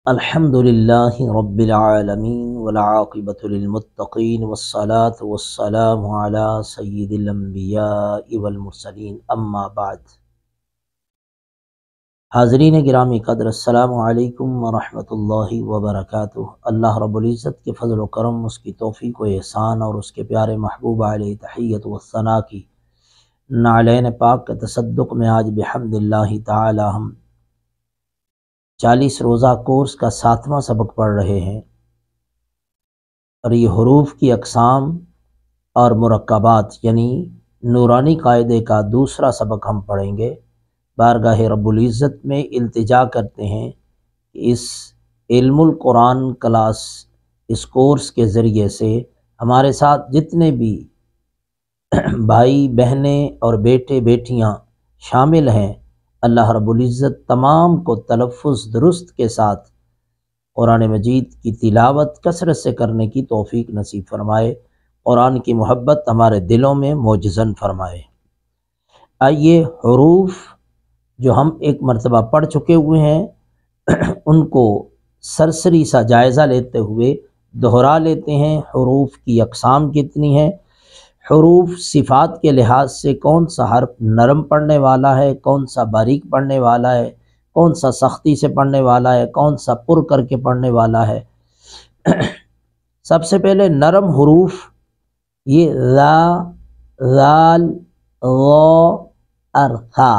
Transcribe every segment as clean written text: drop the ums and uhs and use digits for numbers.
الحمدللہ رب العالمین والعاقبۃ للمتقین والصلاة والسلام علی سید الانبیاء والمرسلین اما بعد۔ حاضرین گرامی قدر، السلام علیکم ورحمۃ اللہ وبرکاتہ۔ اللہ رب العزت کے فضل و کرم، اس کی توفیق و احسان اور اس کے پیارے محبوب علیہ تحیت و ثنا کی نعلین پاک کے تصدق میں آج بحمد اللہ تعالی ہم 40 روزہ کورس کا 7واں سبق پڑھ رہے ہیں، اور یہ حروف کی اقسام اور مرکبات یعنی نورانی قاعدے کا دوسرا سبق ہم پڑھیں گے۔ بارگاہ رب العزت میں التجا کرتے ہیں کہ اس علم القرآن کلاس، اس کورس کے ذریعے سے ہمارے ساتھ جتنے بھی بھائی بہنیں اور بیٹے بیٹیاں شامل ہیں، اللہ رب العزت تمام کو تلفظ درست کے ساتھ قرآن مجید کی تلاوت کثرت سے کرنے کی توفیق نصیب فرمائے، قرآن کی محبت ہمارے دلوں میں موجزن فرمائے۔ آئیے حروف جو ہم ایک مرتبہ پڑھ چکے ہوئے ہیں ان کو سرسری سا جائزہ لیتے ہوئے دہرا لیتے ہیں۔ حروف کی اقسام کتنی ہیں، حروف صفات کے لحاظ سے کون سا حرف نرم پڑھنے والا ہے، کون سا باریک پڑھنے والا ہے، کون سا سختی سے پڑھنے والا ہے، کون سا پر کر کے پڑھنے والا ہے۔ سب سے پہلے نرم حروف، یہ ذا، ذال، غ اور ثا۔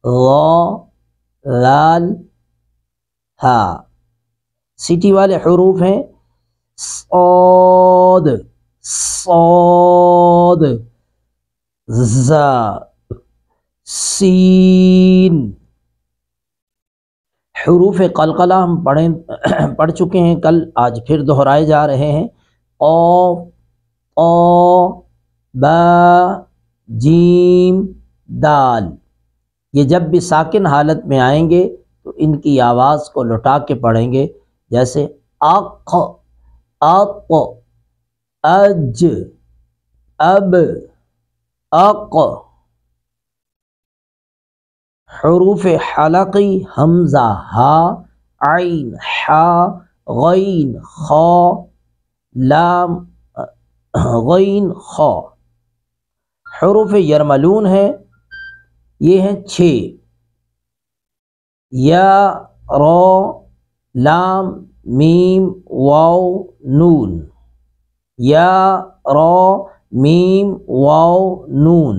غ، ذال، ثا۔ سیٹی والے حروف ہیں صاد، صاد، زا، سین۔ حروف قلقلہ ہم پڑھ چکے ہیں کل، آج پھر دہرائے جا رہے ہیں۔ قاف، قا، با، جیم، دال۔ یہ جب بھی ساکن حالت میں آئیں گے تو ان کی آواز کو لٹا کے پڑھیں گے، جیسے اق، اق، اج، اب، اق۔ حروف حلقی حمزہ، ہا، عین، حا، غین، خا، لام، غین، خا۔ حروف یرملون ہے، یہ ہیں 6، یا، را، لام، میم، واو، نون۔ یا، را، میم، واو، نون۔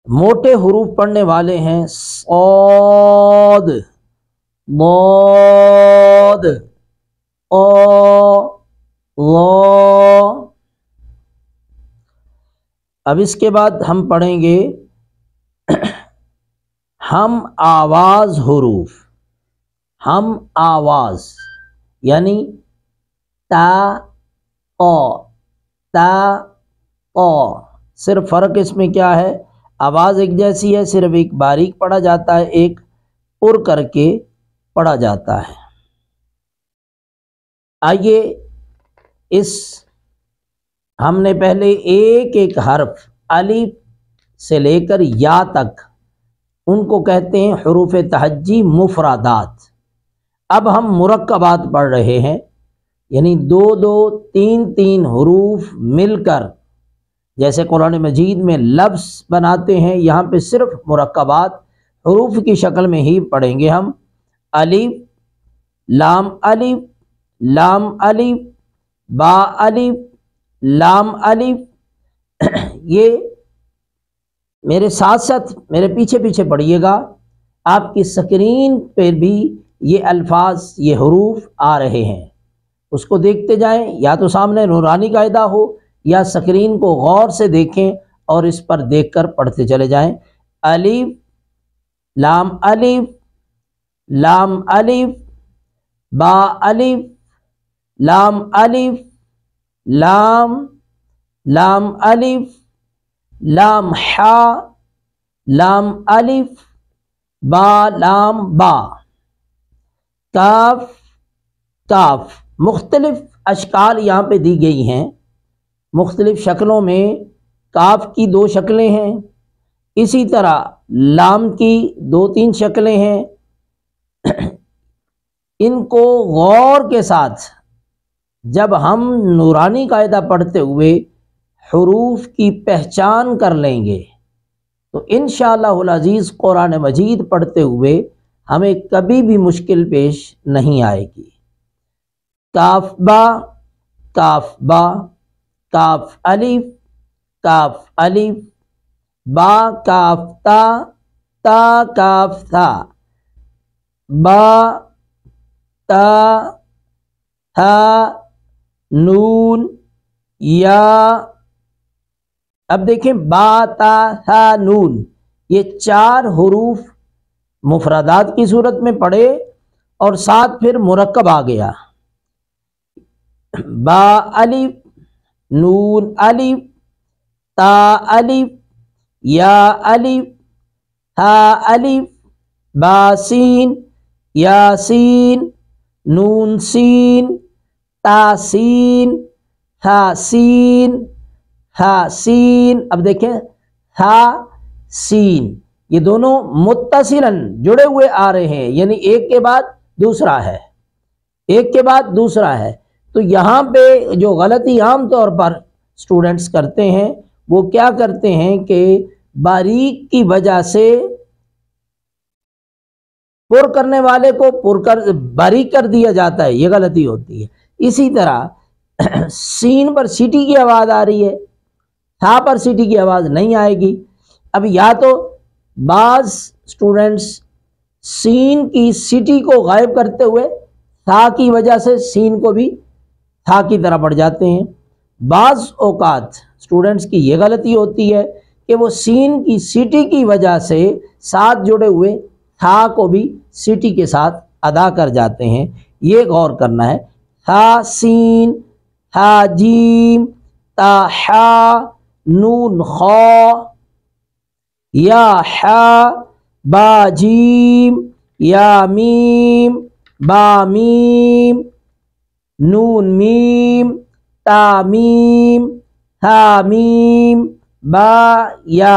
موٹے حروف پڑھنے والے ہیں صاد، ضاد، قا، ظا۔ اب اس کے بعد ہم پڑھیں گے ہم آواز حروف۔ ہم آواز یعنی تا، قا، تا، قا۔ صرف فرق اس میں کیا ہے، آواز ایک جیسی ہے، صرف ایک باریک پڑھا جاتا ہے، ایک پر کر کے پڑھا جاتا ہے۔ آئیے ہم نے پہلے ایک ایک حرف الف سے لے کر یا تک، ان کو کہتے ہیں حروف تہجی مفردات۔ اب ہم مرکبات پڑھ رہے ہیں، یعنی 2 2 3 3 حروف مل کر جیسے قرآن مجید میں لفظ بناتے ہیں، یہاں پہ صرف مرکبات حروف کی شکل میں ہی پڑھیں گے ہم۔ الف، لام الف، لام الف، با الف، لام الف۔ یہ میرے ساتھ ساتھ میرے پیچھے پیچھے پڑھیے گا، آپ کی سکرین پہ بھی یہ الفاظ، یہ حروف آ رہے ہیں، اس کو دیکھتے جائیں، یا تو سامنے نورانی قاعدہ ہو یا سکرین کو غور سے دیکھیں اور اس پر دیکھ کر پڑھتے چلے جائیں۔ الف، لام الف، لام الف، با الف، لام الف، لام، لام الف، لام حا، لام الف، با، لام با، کاف، کاف۔ مختلف اشکال یہاں پہ دی گئی ہیں، مختلف شکلوں میں کاف کی 2 شکلیں ہیں، اسی طرح لام کی 2-3 شکلیں ہیں، ان کو غور کے ساتھ جب ہم نورانی قاعدہ پڑھتے ہوئے حروف کی پہچان کر لیں گے تو انشاءاللہ العزیز قرآن مجید پڑھتے ہوئے ہمیں کبھی بھی مشکل پیش نہیں آئے گی۔ کاف با، کاف با، کاف الف، کاف الف، با کاف تا، تا کاف تھا، با تا ہا نون یا۔ اب دیکھیں با تا ہا نون، یہ 4 حروف مفردات کی صورت میں پڑھے اور ساتھ پھر مرکب آ گیا، با الف، نون الف، تا الف، یا الف، ہا الف، با سین، یا سین، نون سین، تا سین، ہا سین، ہا سین۔ اب دیکھیں ہا سین، یہ دونوں متصلاً جڑے ہوئے آ رہے ہیں، یعنی ایک کے بعد دوسرا ہے، ایک کے بعد دوسرا ہے۔ تو یہاں پہ جو غلطی عام طور پر اسٹوڈنٹس کرتے ہیں وہ کیا کرتے ہیں کہ باریک کی وجہ سے پر کرنے والے کو باریک کر دیا جاتا ہے، یہ غلطی ہوتی ہے۔ اسی طرح سین پر سیٹی کی آواز آ رہی ہے، تھا پر سیٹی کی آواز نہیں آئے گی۔ اب یا تو بعض اسٹوڈنٹس سین کی سیٹی کو غائب کرتے ہوئے تھا کی وجہ سے سین کو بھی تھا کی طرح پڑھ جاتے ہیں، بعض اوقات اسٹوڈنٹس کی یہ غلطی ہوتی ہے کہ وہ سین کی سیٹی کی وجہ سے ساتھ جڑے ہوئے تھا کو بھی سیٹی کے ساتھ ادا کر جاتے ہیں، یہ غور کرنا ہے۔ ہا سین، ہا جیم، تا حا، نون خا، یا حا، با جیم، یا میم، با میم، نون میم، تا میم، ہا میم، با یا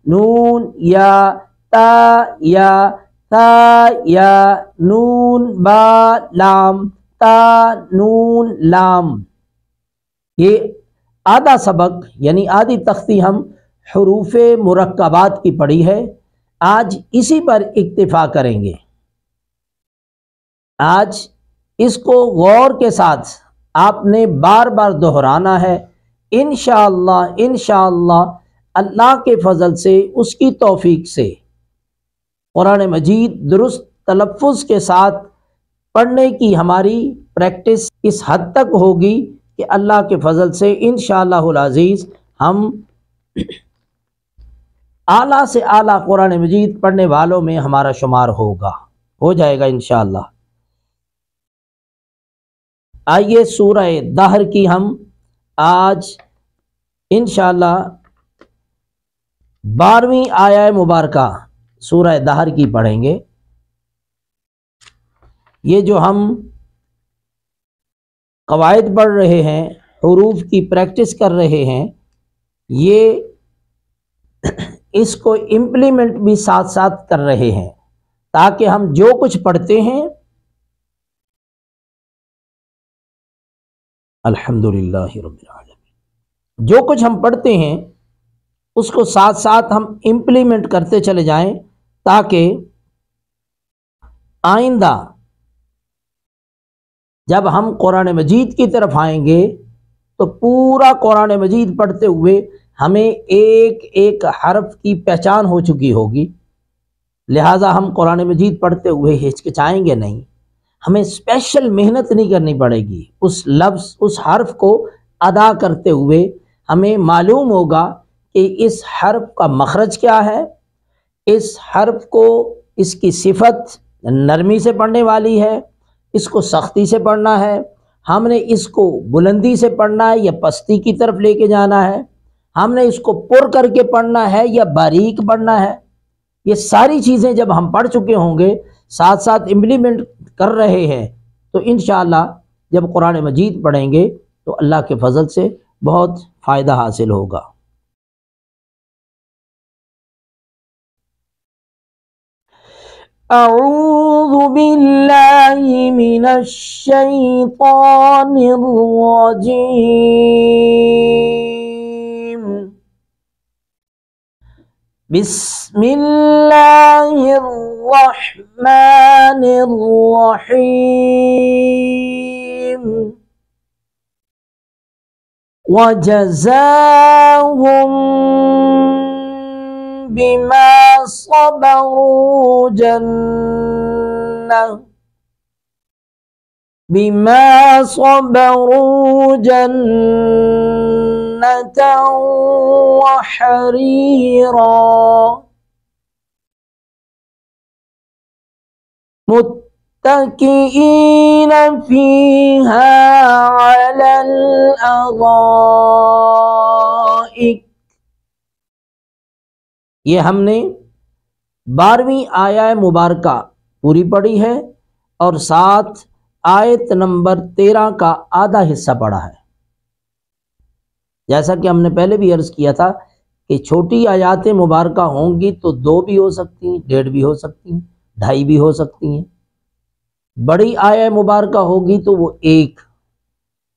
نون یا، تا یا، تا یا، نون با لام، تا نون لام۔ یہ آدھا سبق یعنی آدھی تختی ہم حروف مرکبات کی پڑھی ہے، آج اسی پر اکتفا کریں گے۔ آج اس کو غور کے ساتھ آپ نے بار بار دہرانا ہے، انشاءاللہ اللہ کے فضل سے، اس کی توفیق سے قرآن مجید درست تلفظ کے ساتھ پڑھنے کی ہماری پریکٹس اس حد تک ہوگی کہ اللہ کے فضل سے انشاءاللہ العزیز ہم اعلیٰ سے اعلیٰ قرآن مجید پڑھنے والوں میں ہمارا شمار ہو جائے گا انشاءاللہ۔ آئیے سورہ دہر کی ہم آج انشاءاللہ 12ویں آیہ مبارکہ سورہ دہر کی پڑھیں گے۔ یہ جو ہم قواعد پڑھ رہے ہیں، حروف کی پریکٹس کر رہے ہیں، یہ اس کو امپلیمنٹ بھی ساتھ ساتھ کر رہے ہیں تاکہ ہم جو کچھ پڑھتے ہیں الحمدللہ رب العالمین، جو کچھ ہم پڑھتے ہیں اس کو ساتھ ساتھ ہم امپلیمنٹ کرتے چلے جائیں تاکہ آئندہ جب ہم قرآن مجید کی طرف آئیں گے تو پورا قرآن مجید پڑھتے ہوئے ہمیں ایک ایک حرف کی پہچان ہو چکی ہوگی، لہٰذا ہم قرآن مجید پڑھتے ہوئے ہچکچائیں گے نہیں، ہمیں اسپیشل محنت نہیں کرنی پڑے گی، اس لفظ اس حرف کو ادا کرتے ہوئے ہمیں معلوم ہوگا کہ اس حرف کا مخرج کیا ہے، اس حرف کو اس کی صفت نرمی سے پڑھنے والی ہے، اس کو سختی سے پڑھنا ہے، ہم نے اس کو بلندی سے پڑھنا ہے یا پستی کی طرف لے کے جانا ہے، ہم نے اس کو پر کر کے پڑھنا ہے یا باریک پڑھنا ہے۔ یہ ساری چیزیں جب ہم پڑھ چکے ہوں گے، ساتھ ساتھ امپلیمنٹ کر رہے ہیں، تو انشاءاللہ جب قرآن مجید پڑھیں گے تو اللہ کے فضل سے بہت فائدہ حاصل ہوگا۔ اعوذ باللہ من الشیطان الرجیم بسم اللہ الرحمن الرحیم وجزاهم بما صبروا جنة وحريرا متكئين فيها على الأرائك۔ یہ ہم نے 12ویں آیہ مبارکہ پوری پڑھی ہے اور ساتھ آیت نمبر 13 کا آدھا حصہ پڑھا ہے۔ جیسا کہ ہم نے پہلے بھی عرض کیا تھا کہ چھوٹی آیات مبارکہ ہوں گی تو 2 بھی ہو سکتی ہیں، 1.5 بھی ہو سکتی ہیں، 2.5 بھی ہو سکتی ہیں۔ بڑی آیہ مبارکہ ہوگی تو وہ 1۔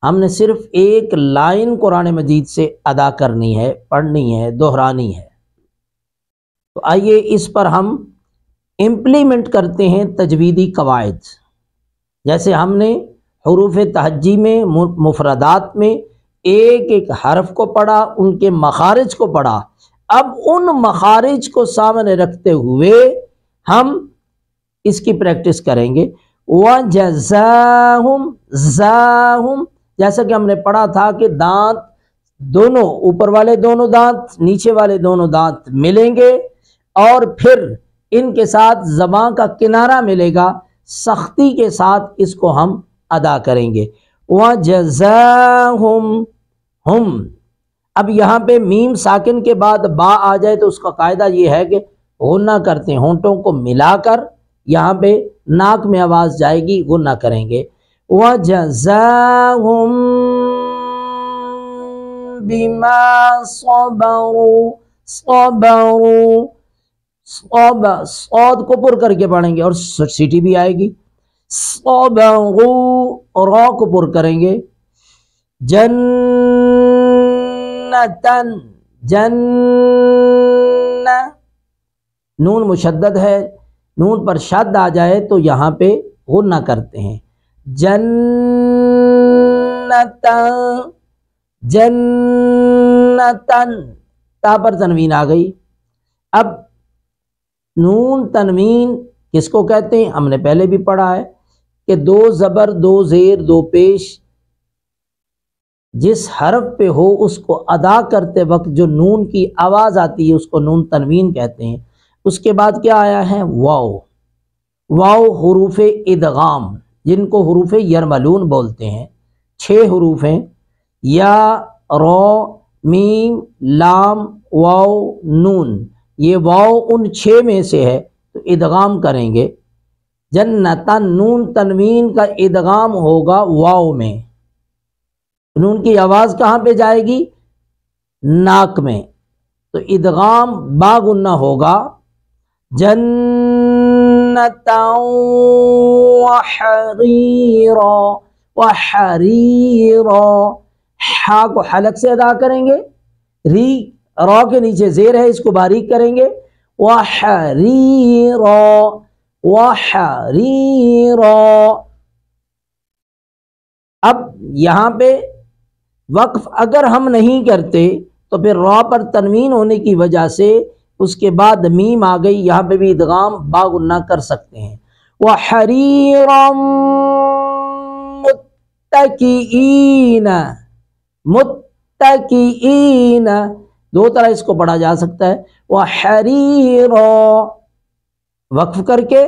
ہم نے صرف 1 لائن قرآن مجید سے ادا کرنی ہے، پڑھنی ہے، دہرانی ہے۔ تو آئیے اس پر ہم امپلیمنٹ کرتے ہیں تجویدی قواعد۔ جیسے ہم نے حروف تہجی میں مفردات میں ایک حرف کو پڑھا، ان کے مخارج کو پڑھا، اب ان مخارج کو سامنے رکھتے ہوئے ہم اس کی پریکٹس کریں گے۔ وَجَزَاهُمْ زَاهُمْ، جیسا کہ ہم نے پڑھا تھا کہ دانت دونوں، اوپر والے دونوں دانت نیچے والے دونوں دانت ملیں گے اور پھر ان کے ساتھ زبان کا کنارہ ملے گا، سختی کے ساتھ اس کو ہم ادا کریں گے۔ وَجَزَاهُمْ ہم، اب یہاں پہ میم ساکن کے بعد با آ جائے تو اس کا قاعدہ یہ ہے کہ غنہ کرتے ہیں، ہونٹوں کو ملا کر یہاں پہ ناک میں آواز جائے گی، غنہ کریں گے۔ وَجَزَاهُمْ بِمَا صَبَرُوا، صاد کو پر کر کے پڑھیں گے اور سیٹی بھی آئے گی۔ صبروا، را کو پر کریں گے۔ جنتن، نون مشدد ہے، نون پر شد آ جائے تو یہاں پہ غنہ کرتے ہیں۔ جنتن، تا پر تنوین آ گئی۔ اب نون تنوین کس کو کہتے ہیں؟ ہم نے پہلے بھی پڑھا ہے کہ 2 زبر 2 زیر 2 پیش جس حرف پہ ہو اس کو ادا کرتے وقت جو نون کی آواز آتی ہے اس کو نون تنوین کہتے ہیں۔ اس کے بعد کیا آیا ہے؟ واو۔ واو حروف ادغام جن کو حروف یرملون بولتے ہیں، 6 حروف ہیں، یا، را، میم، لام، واو، نون۔ یہ واو ان 6 میں سے ہے تو ادغام کریں گے۔ جنتن، نون تنوین کا ادغام ہوگا واو میں، نون کی آواز کہاں پہ جائے گی؟ ناک میں، تو ادغام با غنہ ہوگا۔ جنتا وحریرا، وحریرا، ہا کو حلق سے ادا کریں گے، ری را کے نیچے زیر ہے، اس کو باریک کریں گے۔ وحریرا، وحریرا۔ اب یہاں پہ وقف اگر ہم نہیں کرتے تو پھر را پر تنوین ہونے کی وجہ سے اس کے بعد میم آ گئی، یہاں پہ بھی ادغام با غنہ کر سکتے ہیں۔ وحریرا متکئین، متکئین، 2 طرح اس کو پڑھا جا سکتا ہے۔ وحریرا وقف کر کے،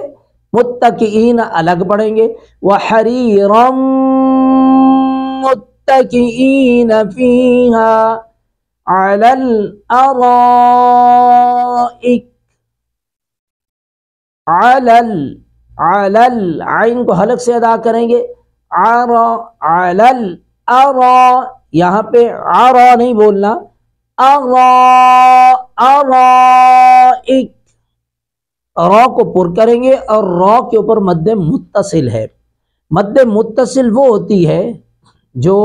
متکئین الگ پڑھیں گے۔ وحریرا متکئین فیہا علی الارائک، علل، عین کو حلق سے ادا کریں گے۔ علل، یہاں پہ عرا نہیں بولنا، ارائک، را کو پر کریں گے اور را کے اوپر مد متصل ہے۔ مد متصل وہ ہوتی ہے جو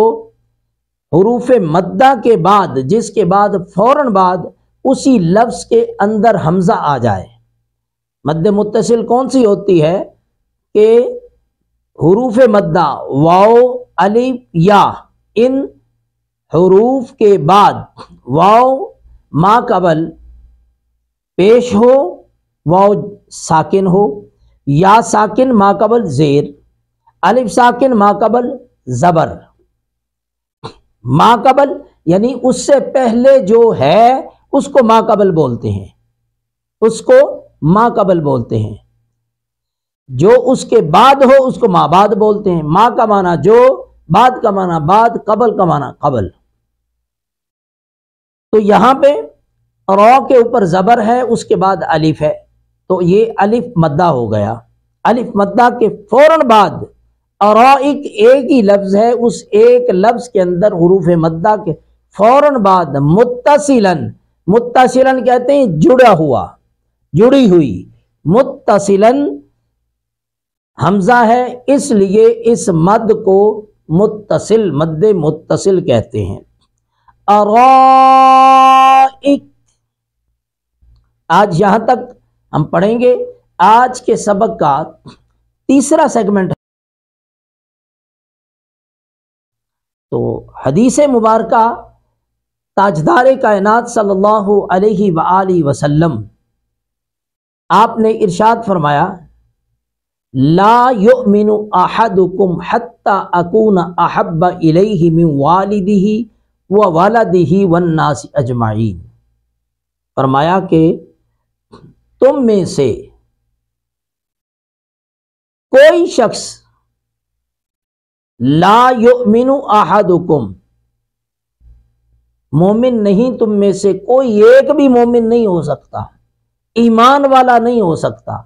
حروف مدہ کے بعد، جس کے بعد فوراً بعد اسی لفظ کے اندر حمزہ آ جائے۔ مد متصل کون سی ہوتی ہے کہ حروف مدہ واو، الف، یا، ان حروف کے بعد واو ما قبل پیش ہو، واو ساکن ہو، یا ساکن ما قبل زیر، الف ساکن ما قبل زبر۔ ما قبل یعنی اس سے پہلے جو ہے اس کو ما قبل بولتے ہیں، اس کو ما قبل بولتے ہیں۔ جو اس کے بعد ہو اس کو ما بعد بولتے ہیں۔ ما کا معنی جو، بعد کا معنی بعد، قبل کا معنی قبل۔ تو یہاں پہ را کے اوپر زبر ہے، اس کے بعد الف ہے، تو یہ الف مدہ ہو گیا۔ الف مدہ کے فوراً بعد را ایک ہی لفظ ہے، اس ایک لفظ کے اندر حروف مدہ کے فوراً بعد متصلاً، متصلاً کہتے ہیں جڑا ہوا، جڑی ہوئی، متصلاً حمزہ ہے، اس لیے اس مد کو متصل، مد متصل کہتے ہیں۔ ارائک، آج یہاں تک ہم پڑھیں گے۔ آج کے سبق کا تیسرا سیگمنٹ ہے تو حدیث مبارکہ تاجدار کائنات صلی اللہ علیہ وآلہ وسلم، آپ نے ارشاد فرمایا لا یؤمن احدکم حتی اکون احب الیہ من والدہ وولدہ والناس اجمعین۔ فرمایا کہ تم میں سے کوئی شخص، لا یؤمن احدکم، مومن نہیں، تم میں سے کوئی ایک بھی مومن نہیں ہو سکتا، ایمان والا نہیں ہو سکتا،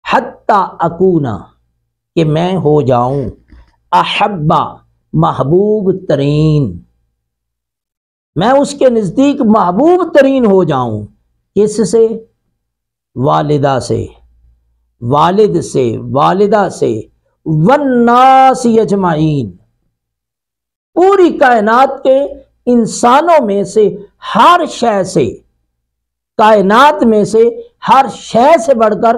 حتی اکونا، کہ میں ہو جاؤں، احبا، محبوب ترین، میں اس کے نزدیک محبوب ترین ہو جاؤں۔ کس سے؟ والدہ سے، والد سے، والدہ سے، والناس اجمعین، پوری کائنات کے انسانوں میں سے، ہر شے سے، کائنات میں سے ہر شے سے بڑھ کر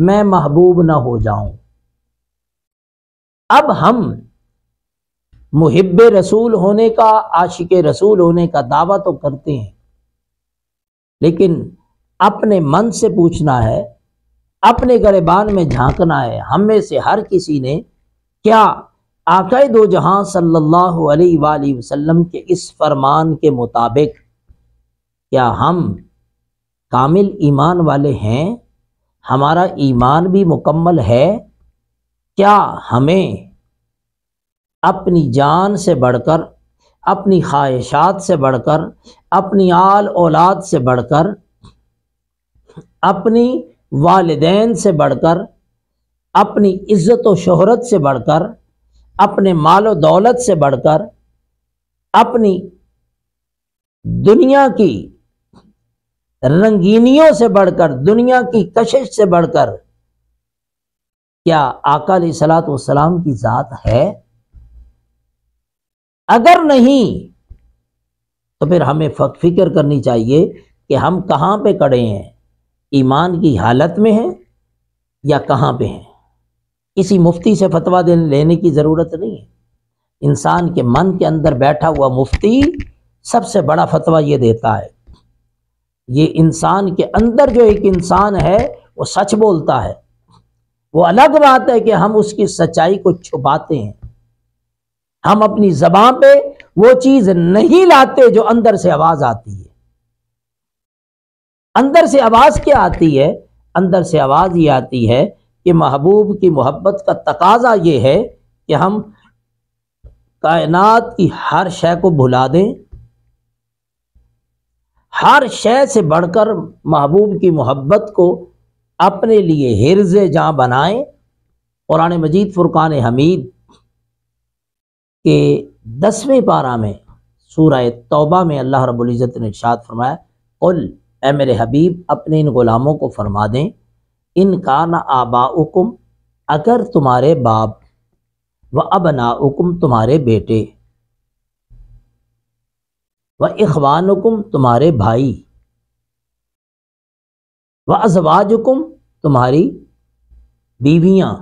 میں محبوب نہ ہو جاؤں۔ اب ہم محب رسول ہونے کا، عاشق رسول ہونے کا دعویٰ تو کرتے ہیں، لیکن اپنے من سے پوچھنا ہے، اپنے گریبان میں جھانکنا ہے۔ ہم میں سے ہر کسی نے کیا آقا دو جہاں صلی اللہ علیہ وآلہ وسلم کے اس فرمان کے مطابق کیا ہم کامل ایمان والے ہیں؟ ہمارا ایمان بھی مکمل ہے؟ کیا ہمیں اپنی جان سے بڑھ کر، اپنی خواہشات سے بڑھ کر، اپنی آل اولاد سے بڑھ کر، اپنی والدین سے بڑھ کر، اپنی عزت و شہرت سے بڑھ کر، اپنے مال و دولت سے بڑھ کر، اپنی دنیا کی رنگینیوں سے بڑھ کر، دنیا کی کشش سے بڑھ کر کیا آقا علیہ الصلوۃ والسلام کی ذات ہے؟ اگر نہیں تو پھر ہمیں فکر کرنی چاہیے کہ ہم کہاں پہ کھڑے ہیں، ایمان کی حالت میں ہیں یا کہاں پہ ہیں۔ کسی مفتی سے فتویٰ لینے کی ضرورت نہیں ہے۔ انسان کے من کے اندر بیٹھا ہوا مفتی سب سے بڑا فتویٰ یہ دیتا ہے۔ یہ انسان کے اندر جو ایک انسان ہے وہ سچ بولتا ہے، وہ الگ بات ہے کہ ہم اس کی سچائی کو چھپاتے ہیں، ہم اپنی زبان پہ وہ چیز نہیں لاتے جو اندر سے آواز آتی ہے۔ اندر سے آواز کیا آتی ہے؟ اندر سے آواز یہ آتی ہے کہ محبوب کی محبت کا تقاضا یہ ہے کہ ہم کائنات کی ہر شے کو بھلا دیں، ہر شے سے بڑھ کر محبوب کی محبت کو اپنے لیے حرز جاں بنائیں۔ قرآن مجید فرقان حمید کے 10ویں پارہ میں سورہ توبہ میں اللہ رب العزت نے ارشاد فرمایا قل اے میرے حبیب اپنے ان غلاموں کو فرما دیں، ان کان آباؤکم، اگر تمہارے باپ، و ابناؤکم تمہارے بیٹے، و اخوانکم تمہارے بھائی، و ازواجکم تمہاری بیویاں،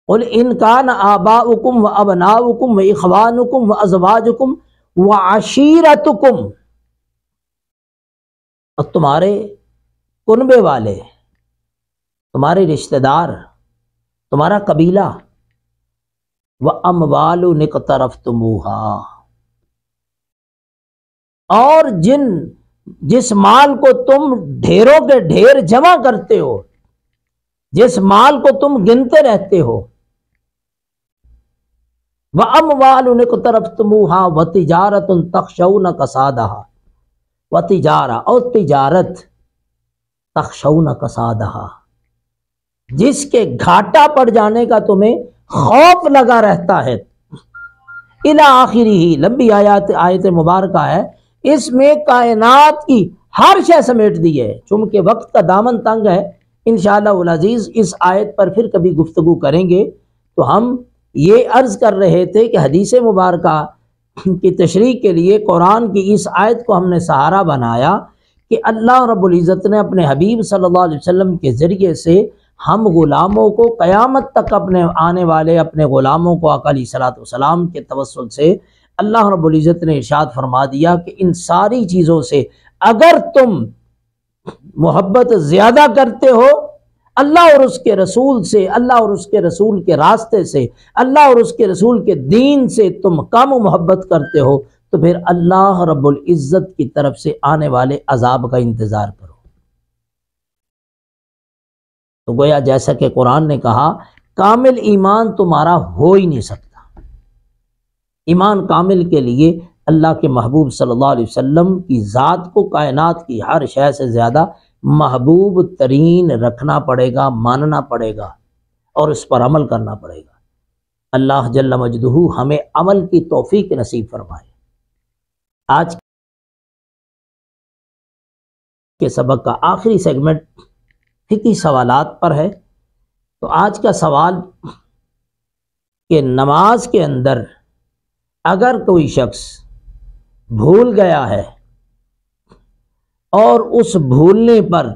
قل ان کان آباؤکم و ابناؤکم و اخوانکم و ازواجکم و عشیرتکم، اور تمہارے کنبے والے، تمہارے رشتہ دار، تمہارا قبیلہ، وَأَمْوَالٌ اقْتَرَفْتُمُوهَا، اور جس مال کو تم ڈھیروں کے ڈھیر جمع کرتے ہو، جس مال کو تم گنتے رہتے ہو، وَأَمْوَالٌ اقْتَرَفْتُمُوهَا وَتِجَارَةٌ تَخْشَوْنَ كَسَادَهَا، وَتِجَارَةٌ، اور تجارت، تخشون کسادہا، جس کے گھاٹا پڑ جانے کا تمہیں خوف لگا رہتا ہے، الی آخری، لمبی آیت مبارکہ ہے، اس میں کائنات کی ہر شے سمیٹ دی ہے، چونکہ وقت کا دامن تنگ ہے، انشاءاللہ العزیز اس آیت پر پھر کبھی گفتگو کریں گے۔ تو ہم یہ عرض کر رہے تھے کہ حدیث مبارکہ کی تشریح کے لیے قرآن کی اس آیت کو ہم نے سہارا بنایا کہ اللہ رب العزت نے اپنے حبیب صلی اللہ علیہ وسلم کے ذریعے سے ہم غلاموں کو قیامت تک اپنے آنے والے اپنے غلاموں کو آقا علیہ الصلوۃ والسلام کے توسل سے اللہ رب العزت نے ارشاد فرما دیا کہ ان ساری چیزوں سے اگر تم محبت زیادہ کرتے ہو اللہ اور اس کے رسول سے، اللہ اور اس کے رسول کے راستے سے، اللہ اور اس کے رسول کے دین سے تم کم محبت کرتے ہو، تو پھر اللہ رب العزت کی طرف سے آنے والے عذاب کا انتظار کرو۔ تو گویا جیسا کہ قرآن نے کہا کامل ایمان تمہارا ہو ہی نہیں سکتا، ایمان کامل کے لیے اللہ کے محبوب صلی اللہ علیہ وسلم کی ذات کو کائنات کی ہر شے سے زیادہ محبوب ترین رکھنا پڑے گا، ماننا پڑے گا اور اس پر عمل کرنا پڑے گا۔ اللہ جل مجدہ ہمیں عمل کی توفیق نصیب فرمائے۔ آج کے سبق کا آخری سیگمنٹ فقہی سوالات پر ہے۔ تو آج کا سوال کہ نماز کے اندر اگر کوئی شخص بھول گیا ہے اور اس بھولنے پر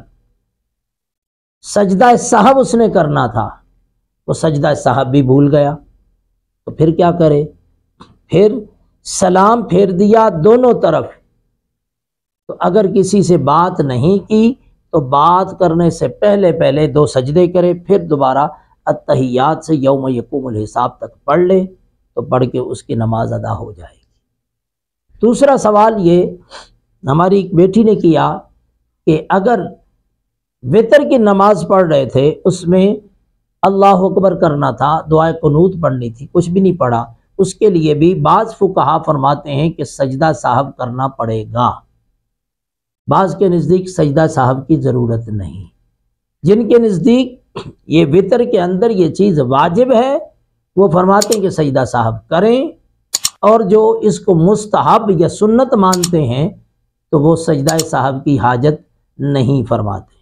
سجدہ سہو اس نے کرنا تھا، وہ سجدہ سہو بھی بھول گیا، تو پھر کیا کرے؟ پھر سلام پھیر دیا دونوں طرف، تو اگر کسی سے بات نہیں کی تو بات کرنے سے پہلے 2 سجدے کرے، پھر دوبارہ التحیات سے یوم یقوم الحساب تک پڑھ لے، تو پڑھ کے اس کی نماز ادا ہو جائے گی۔ دوسرا سوال یہ ہماری ایک بیٹی نے کیا کہ اگر وتر کی نماز پڑھ رہے تھے، اس میں اللہ اکبر کرنا تھا، دعائے قنوت پڑھنی تھی، کچھ بھی نہیں پڑھا، اس کے لیے بھی بعض فقہا فرماتے ہیں کہ سجدہ سہو کرنا پڑے گا، بعض کے نزدیک سجدہ سہو کی ضرورت نہیں، جن کے نزدیک یہ وتر کے اندر یہ چیز واجب ہے وہ فرماتے ہیں کہ سجدہ سہو کریں، اور جو اس کو مستحب یا سنت مانتے ہیں تو وہ سجدہ سہو کی حاجت نہیں فرماتے۔